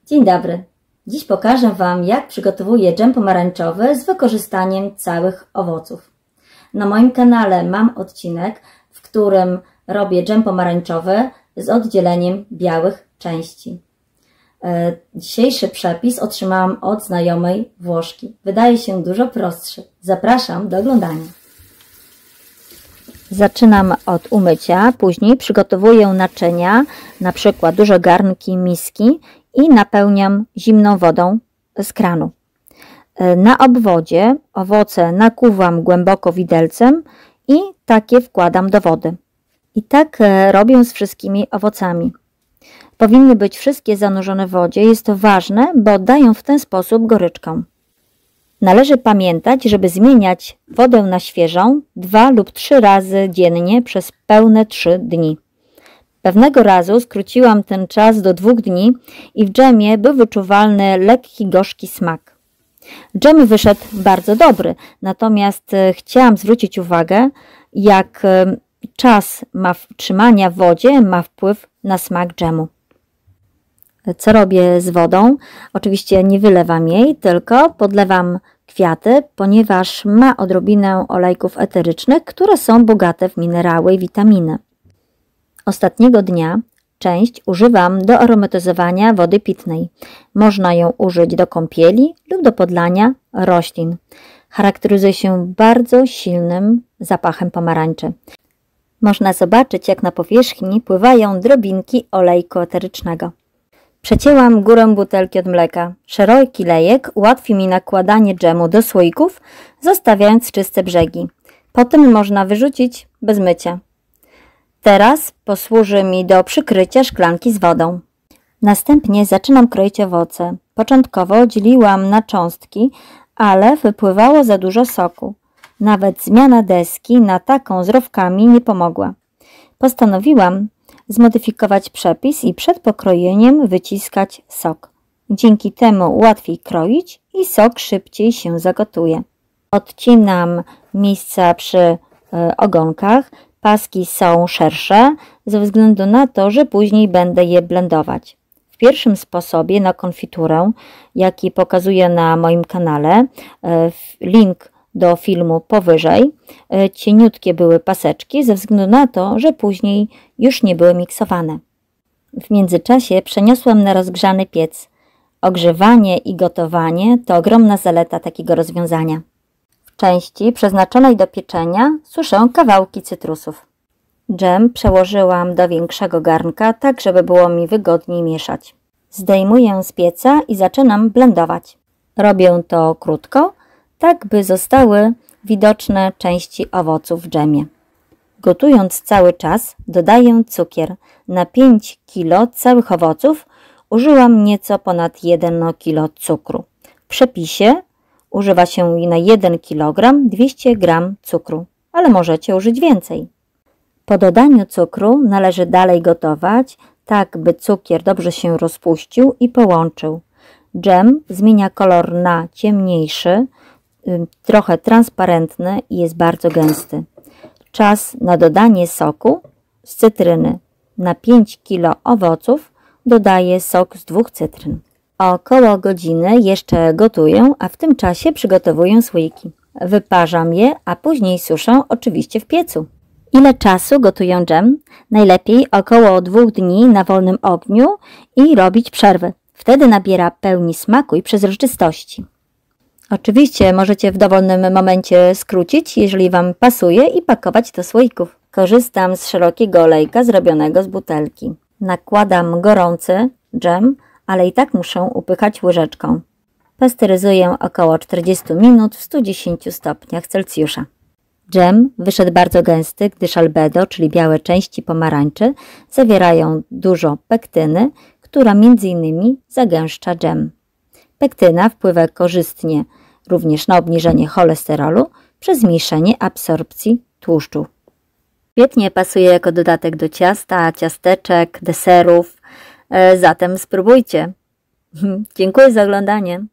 Dzień dobry. Dziś pokażę Wam, jak przygotowuję dżem pomarańczowy z wykorzystaniem całych owoców. Na moim kanale mam odcinek, w którym robię dżem pomarańczowy z oddzieleniem białych części. Dzisiejszy przepis otrzymałam od znajomej Włoszki. Wydaje się dużo prostszy. Zapraszam do oglądania. Zaczynam od umycia, później przygotowuję naczynia, na przykład duże garnki, miski i napełniam zimną wodą z kranu. Na obwodzie owoce nakłuwam głęboko widelcem i takie wkładam do wody. I tak robię z wszystkimi owocami. Powinny być wszystkie zanurzone w wodzie. Jest to ważne, bo dają w ten sposób goryczkę. Należy pamiętać, żeby zmieniać wodę na świeżą 2 lub 3 razy dziennie przez pełne 3 dni. Pewnego razu skróciłam ten czas do 2 dni i w dżemie był wyczuwalny lekki, gorzki smak. Dżem wyszedł bardzo dobry, natomiast chciałam zwrócić uwagę, jak czas trzymania w wodzie ma wpływ na smak dżemu. Co robię z wodą? Oczywiście nie wylewam jej, tylko podlewam kwiaty, ponieważ ma odrobinę olejków eterycznych, które są bogate w minerały i witaminy. Ostatniego dnia część używam do aromatyzowania wody pitnej. Można ją użyć do kąpieli lub do podlania roślin. Charakteryzuje się bardzo silnym zapachem pomarańczy. Można zobaczyć, jak na powierzchni pływają drobinki olejku eterycznego. Przecięłam górę butelki od mleka. Szeroki lejek ułatwi mi nakładanie dżemu do słoików, zostawiając czyste brzegi. Potem można wyrzucić bez mycia. Teraz posłuży mi do przykrycia szklanki z wodą. Następnie zaczynam kroić owoce. Początkowo dzieliłam na cząstki, ale wypływało za dużo soku. Nawet zmiana deski na taką z rowkami nie pomogła. Postanowiłam zmodyfikować przepis i przed pokrojeniem wyciskać sok. Dzięki temu łatwiej kroić i sok szybciej się zagotuje. Odcinam miejsca przy ogonkach. Paski są szersze ze względu na to, że później będę je blendować. W pierwszym sposobie na konfiturę, jaki pokazuję na moim kanale, link do filmu powyżej, cieniutkie były paseczki ze względu na to, że później już nie były miksowane. W międzyczasie przeniosłam na rozgrzany piec. Ogrzewanie i gotowanie to ogromna zaleta takiego rozwiązania. W części przeznaczonej do pieczenia suszę kawałki cytrusów. Dżem przełożyłam do większego garnka, tak żeby było mi wygodniej mieszać. Zdejmuję z pieca i zaczynam blendować. Robię to krótko, tak by zostały widoczne części owoców w dżemie. Gotując cały czas dodaję cukier. Na 5 kg całych owoców użyłam nieco ponad 1 kg cukru. W przepisie używa się na 1 kg 200 g cukru, ale możecie użyć więcej. Po dodaniu cukru należy dalej gotować, tak by cukier dobrze się rozpuścił i połączył. Dżem zmienia kolor na ciemniejszy, trochę transparentny i jest bardzo gęsty. Czas na dodanie soku z cytryny. Na 5 kg owoców dodaję sok z 2 cytryn. Około godziny jeszcze gotuję, a w tym czasie przygotowuję słoiki. Wyparzam je, a później suszę oczywiście w piecu. Ile czasu gotuję dżem? Najlepiej około 2 dni na wolnym ogniu i robić przerwy. Wtedy nabiera pełni smaku i przezroczystości. Oczywiście możecie w dowolnym momencie skrócić, jeżeli Wam pasuje, i pakować do słoików. Korzystam z szerokiego olejka zrobionego z butelki. Nakładam gorący dżem, ale i tak muszę upychać łyżeczką. Pasteryzuję około 40 minut w 110 stopniach Celsjusza. Dżem wyszedł bardzo gęsty, gdyż albedo, czyli białe części pomarańczy, zawierają dużo pektyny, która m.in. zagęszcza dżem. Pektyna wpływa korzystnie również na obniżenie cholesterolu przez zmniejszenie absorpcji tłuszczu. Świetnie pasuje jako dodatek do ciasta, ciasteczek, deserów. Zatem spróbujcie. Dziękuję za oglądanie.